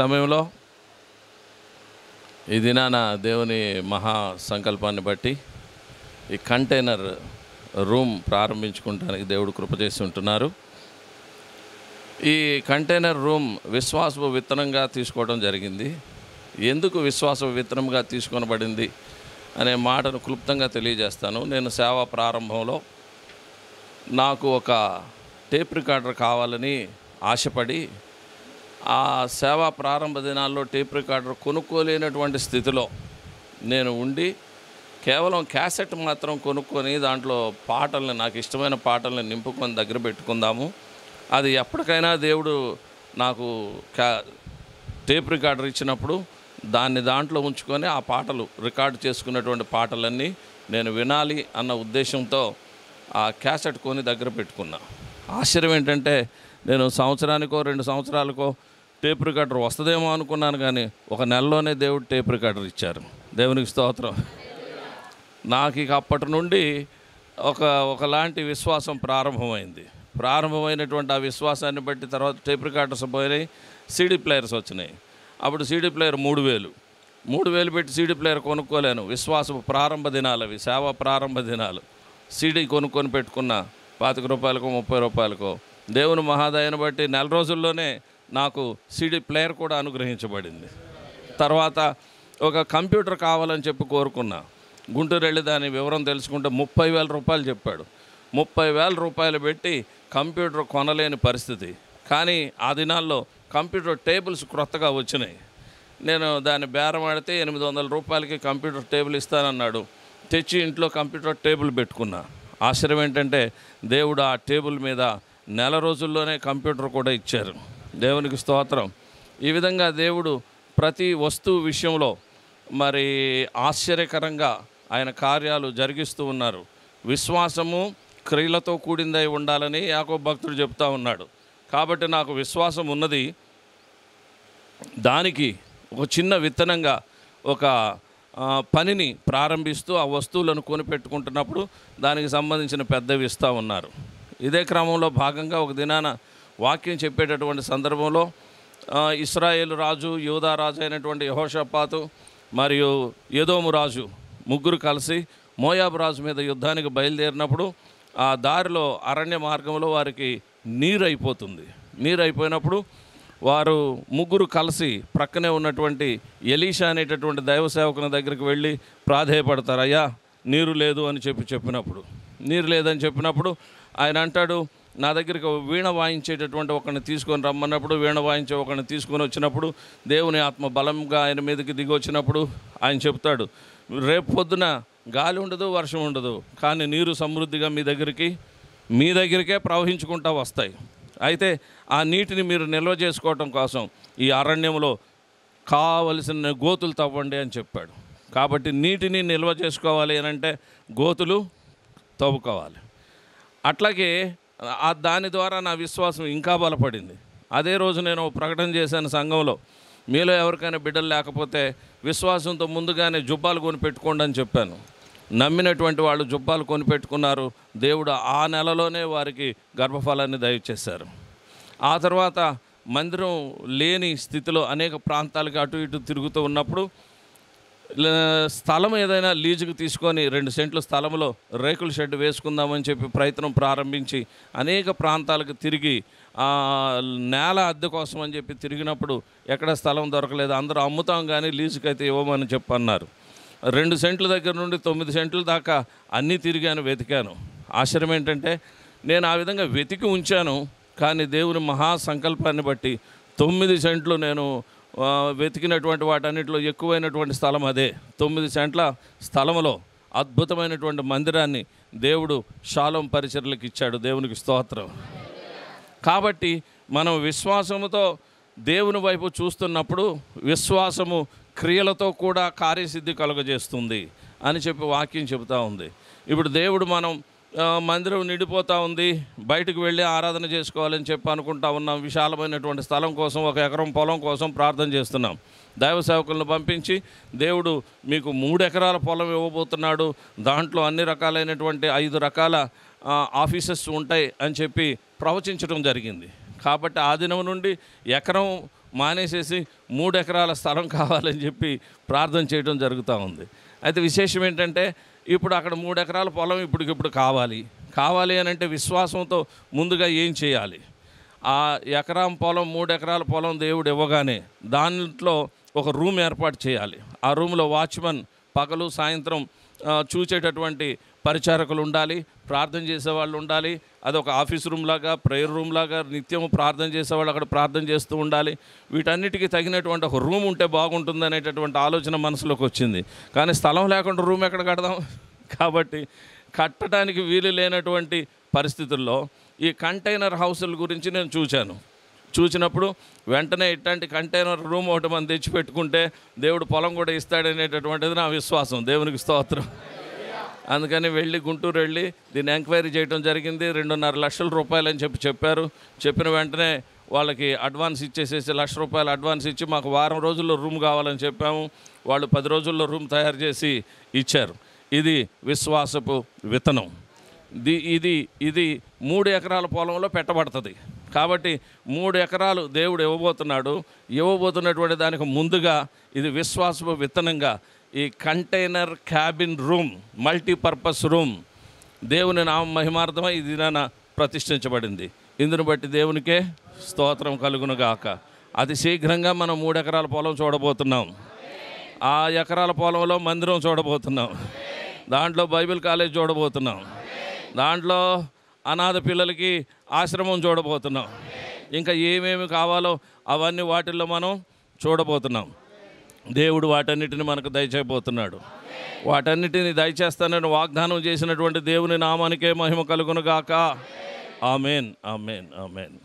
సమయంలో ఈ దినాన దేవుని మహా సంకల్పాన్ని బట్టి ఈ కంటైనర్ రూమ్ ప్రారంభించుకుంటానికి దేవుడు కృప చేసి ఉంటున్నారు. ఈ కంటైనర్ రూమ్ విశ్వాసపు విత్తనంగా తీసుకోవడం జరిగింది. ఎందుకు విశ్వాసపు విత్తనంగా తీసుకొనబడింది అనే మాటను క్లుప్తంగా తెలియజేస్తాను. నేను సేవా ప్రారంభంలో నాకు ఒక టేప్ రికార్డర్ కావాలని ఆశపడి ఆ సేవా ప్రారంభ దినాల్లో టేప్ రికార్డర్ కొనుక్కోలేనటువంటి స్థితిలో నేను ఉండి కేవలం క్యాసెట్ మాత్రం కొనుక్కొని దాంట్లో పాటల్ని, నాకు ఇష్టమైన పాటల్ని నింపుకొని దగ్గర పెట్టుకుందాము, అది ఎప్పటికైనా దేవుడు నాకు టేప్ రికార్డర్ ఇచ్చినప్పుడు దాంట్లో ఉంచుకొని ఆ పాటలు రికార్డు చేసుకున్నటువంటి పాటలన్నీ నేను వినాలి అన్న ఉద్దేశంతో ఆ క్యాసెట్ కొని దగ్గర పెట్టుకున్నా. ఆశ్చర్యం ఏంటంటే నేను సంవత్సరానికో 2 సంవత్సరాలకో టేప్ రికార్డర్ వస్తుందేమో అనుకున్నాను, కానీ ఒక నెలలోనే దేవుడు టేప్ రికార్డర్ ఇచ్చారు. దేవునికి స్తోత్రం. నాకు ఇక అప్పటి నుండి ఒకలాంటి విశ్వాసం ప్రారంభమైనటువంటి ఆ విశ్వాసాన్ని బట్టి తర్వాత టేప్ రికార్డర్స్ పోయినాయి, సీడీ ప్లేయర్స్ వచ్చినాయి. అప్పుడు సీడీ ప్లేయర్ 3,000 పెట్టి సీడీ ప్లేయర్ కొనుక్కోలేను. విశ్వాసపు ప్రారంభ దినాలు అవి, సేవ ప్రారంభ దినాలు. సీడీ కొనుక్కొని పెట్టుకున్న 25 రూపాయలకో 30 రూపాయలకో. దేవుని మహాదయను బట్టి నెల రోజుల్లోనే నాకు సీడీ ప్లేయర్ కూడా అనుగ్రహించబడింది. తర్వాత ఒక కంప్యూటర్ కావాలని చెప్పి కోరుకున్నా. గుంటూరు వెళ్ళి దాని వివరం తెలుసుకుంటే 30,000 రూపాయలు చెప్పాడు. 30,000 రూపాయలు పెట్టి కంప్యూటర్ కొనలేని పరిస్థితి. కానీ ఆ దినాల్లో కంప్యూటర్ టేబుల్స్ క్రొత్తగా వచ్చినాయి. నేను దాన్ని బేరం ఆడితే 800 రూపాయలకి కంప్యూటర్ టేబుల్ ఇస్తానన్నాడు. తెచ్చి ఇంట్లో కంప్యూటర్ టేబుల్ పెట్టుకున్నా. ఆశ్చర్యం ఏంటంటే దేవుడు ఆ టేబుల్ మీద నెల రోజుల్లోనే కంప్యూటర్ కూడా ఇచ్చారు. దేవునికి స్తోత్రం. ఈ విధంగా దేవుడు ప్రతి వస్తువు విషయంలో మరి ఆశ్చర్యకరంగా ఆయన కార్యాలు జరిగిస్తూ ఉన్నారు. విశ్వాసము క్రియలతో కూడిందై ఉండాలని యాకోబు భక్తుడు చెప్తా ఉన్నాడు. కాబట్టి నాకు విశ్వాసం ఉన్నది. దానికి ఒక చిన్న విత్తనంగా ఒక పనిని ప్రారంభిస్తూ ఆ వస్తువులను కొనిపెట్టుకుంటున్నప్పుడు దానికి సంబంధించిన పెద్దవి ఇస్తూ ఉన్నారు. ఇదే క్రమంలో భాగంగా ఒక దినాన వాక్యం చెప్పేటటువంటి సందర్భంలో ఇశ్రాయేలు రాజు, యూదా రాజు అయినటువంటి యెహోషాపాతు మరియు ఎదోము రాజు ముగ్గురు కలిసి మోయాబు రాజు మీద యుద్ధానికి బయలుదేరినప్పుడు ఆ దారిలో అరణ్య మార్గంలో వారికి నీరు అయిపోయినప్పుడు వారు ముగ్గురు కలిసి ప్రక్కనే ఉన్నటువంటి ఎలీషా అనేటటువంటి దైవ సేవకుని దగ్గరికి వెళ్ళి ప్రాధేయపడతారు. అయ్యా నీరు లేదు అని చెప్పినప్పుడు ఆయన అంటాడు, నా దగ్గరికి వీణ వాయించేటటువంటి ఒకరిని తీసుకొని రమ్మన్నప్పుడు వీణ వాయించే ఒకరిని తీసుకొని వచ్చినప్పుడు దేవుని ఆత్మ బలంగా ఆయన మీదకి దిగి వచ్చినప్పుడు ఆయన చెప్తాడు, రేపు పొద్దున గాలి ఉండదు, వర్షం ఉండదు, కానీ నీరు సమృద్ధిగా మీ దగ్గరికే ప్రవహించుకుంటూ వస్తాయి. అయితే ఆ నీటిని మీరు నిల్వ చేసుకోవటం కోసం ఈ అరణ్యంలో కావలసిన గోతులు తవ్వండి అని చెప్పాడు. కాబట్టి నీటిని నిల్వ చేసుకోవాలి అని అంటే గోతులు తవ్వుకోవాలి. అట్లాగే దాని ద్వారా నా విశ్వాసం ఇంకా బలపడింది. అదే రోజు నేను ప్రకటన చేశాను సంఘంలో, మీలో ఎవరికైనా బిడ్డలు లేకపోతే విశ్వాసంతో ముందుగానే జుబ్బాలు కొని పెట్టుకోండి అని చెప్పాను. నమ్మినటువంటి వాళ్ళు జుబ్బాలు కొనిపెట్టుకున్నారు. దేవుడు ఆ నెలలోనే వారికి గర్భఫలాన్ని దయచేశారు. ఆ తర్వాత మందిరం లేని స్థితిలో అనేక ప్రాంతాలకు అటు ఇటు తిరుగుతూ ఉన్నప్పుడు స్థలం ఏదైనా లీజుకు తీసుకొని 2 సెంట్ల స్థలంలో రేకుల షెడ్ వేసుకుందామని చెప్పి ప్రయత్నం ప్రారంభించి అనేక ప్రాంతాలకు తిరిగి నేల అద్దె కోసం అని చెప్పి తిరిగినప్పుడు ఎక్కడ స్థలం దొరకలేదు. అందరూ అమ్ముతాం కానీ లీజుకి అయితే ఇవ్వమని చెప్పన్నారు. 2 సెంట్ల దగ్గర నుండి 9 సెంట్ల దాకా అన్నీ వెతికాను. ఆశ్చర్యం ఏంటంటే నేను ఆ విధంగా వెతికి ఉంచాను, కానీ దేవుని మహా సంకల్పాన్ని బట్టి 9 సెంట్లు నేను వెతికినటువంటి వాటన్నిటిలో ఎక్కువైనటువంటి స్థలం అదే. 9 సెంట్ల స్థలంలో అద్భుతమైనటువంటి మందిరాన్ని దేవుడు షాలోం పరిచర్లకు ఇచ్చాడు. దేవునికి స్తోత్రం. కాబట్టి మనం విశ్వాసముతో దేవుని వైపు చూస్తున్నప్పుడు విశ్వాసము క్రియలతో కూడా కార్యసిద్ధి కలుగజేస్తుంది అని చెప్పి వాక్యం చెబుతూ ఉంది. ఇప్పుడు దేవుడు మనం మందిరం నిండిపోతూ ఉంది, బయటకు వెళ్ళి ఆరాధన చేసుకోవాలని చెప్పి అనుకుంటా ఉన్నాం. విశాలమైనటువంటి స్థలం కోసం, 1 ఎకరం పొలం కోసం ప్రార్థన చేస్తున్నాం. దైవ సేవకులను పంపించి దేవుడు మీకు 3 ఎకరాల పొలం ఇవ్వబోతున్నాడు, దాంట్లో అన్ని రకాలైనటువంటి 5 రకాల ఆఫీసెస్ ఉంటాయి అని చెప్పి ప్రవచించడం జరిగింది. కాబట్టి ఆ దినం నుండి ఎకరం మానేసేసి 3 ఎకరాల స్థలం కావాలని చెప్పి ప్రార్థన చేయడం జరుగుతూ ఉంది. అయితే విశేషం ఏంటంటే ఇప్పుడు అక్కడ 3 ఎకరాల పొలం ఇప్పటికిప్పుడు కావాలి అని అంటే విశ్వాసంతో ముందుగా ఏం చేయాలి? ఆ ఎకరం పొలం 3 ఎకరాల పొలం దేవుడు ఇవ్వగానే దాంట్లో ఒక రూమ్ ఏర్పాటు చేయాలి. ఆ రూమ్లో వాచ్మన్ పగలు సాయంత్రం చూచేటటువంటి పరిచారకులు ఉండాలి, ప్రార్థన చేసేవాళ్ళు ఉండాలి. అదొక ఆఫీస్ రూమ్ లాగా, ప్రేయర్ రూమ్ లాగా నిత్యం ప్రార్థన చేసేవాళ్ళు అక్కడ ప్రార్థన చేస్తూ ఉండాలి. వీటన్నిటికీ తగినటువంటి ఒక రూమ్ ఉంటే బాగుంటుంది అనేటటువంటి ఆలోచన మనసులోకి వచ్చింది. కానీ స్థలం లేకుండా రూమ్ ఎక్కడ కడదాం? కాబట్టి కట్టడానికి వీలు లేనటువంటి పరిస్థితుల్లో ఈ కంటైనర్ హౌసుల గురించి నేను చూసినప్పుడు వెంటనే ఇట్లాంటి కంటైనర్ రూమ్ ఒకటి మనం తెచ్చిపెట్టుకుంటే దేవుడు పొలం కూడా ఇస్తాడనేటటువంటిది నా విశ్వాసం. దేవునికి స్తోత్రం. అందుకని గుంటూరు వెళ్ళి దీన్ని ఎంక్వైరీ చేయడం జరిగింది. 2.5 లక్షల రూపాయలు అని చెప్పారు. చెప్పిన వెంటనే వాళ్ళకి అడ్వాన్స్ ఇచ్చేసేసి ₹1,00,000 అడ్వాన్స్ ఇచ్చి మాకు వారం రోజుల్లో రూమ్ కావాలని చెప్పాము. వాళ్ళు 10 రోజుల్లో రూమ్ తయారు చేసి ఇచ్చారు. ఇది విశ్వాసపు విత్తనం. ఇది 3 ఎకరాల పొలంలో పెట్టబడుతుంది. కాబట్టి 3 ఎకరాలు దేవుడు ఇవ్వబోతున్నటువంటి దానికి ముందుగా ఇది విశ్వాసపు విత్తనంగా ఈ container cabin room, multipurpose room దేవుని నామ మహిమార్థమై ఇది ప్రతిష్ఠించబడింది. ఇందును బట్టి దేవునికే స్తోత్రం కలుగునుగాక. అతి శీఘ్రంగా మనం 3 ఎకరాల పొలం చూడబోతున్నాం. ఆ ఎకరాల పొలంలో మందిరం చూడబోతున్నాం. దాంట్లో బైబిల్ కాలేజ్ చూడబోతున్నాం. దాంట్లో అనాథ పిల్లలకి ఆశ్రమం చూడబోతున్నాం. ఇంకా ఏమేమి కావాలో అవన్నీ వాటిల్లో మనం చూడబోతున్నాం. దేవుడు వాటన్నిటిని మనకు దయచేయబోతున్నాడు. వాటన్నిటిని దయచేస్తానని వాగ్దానం చేసినటువంటి దేవుని నామానికే మహిమ కలుగునుగాక. ఆమేన్, ఆమేన్, ఆమేన్.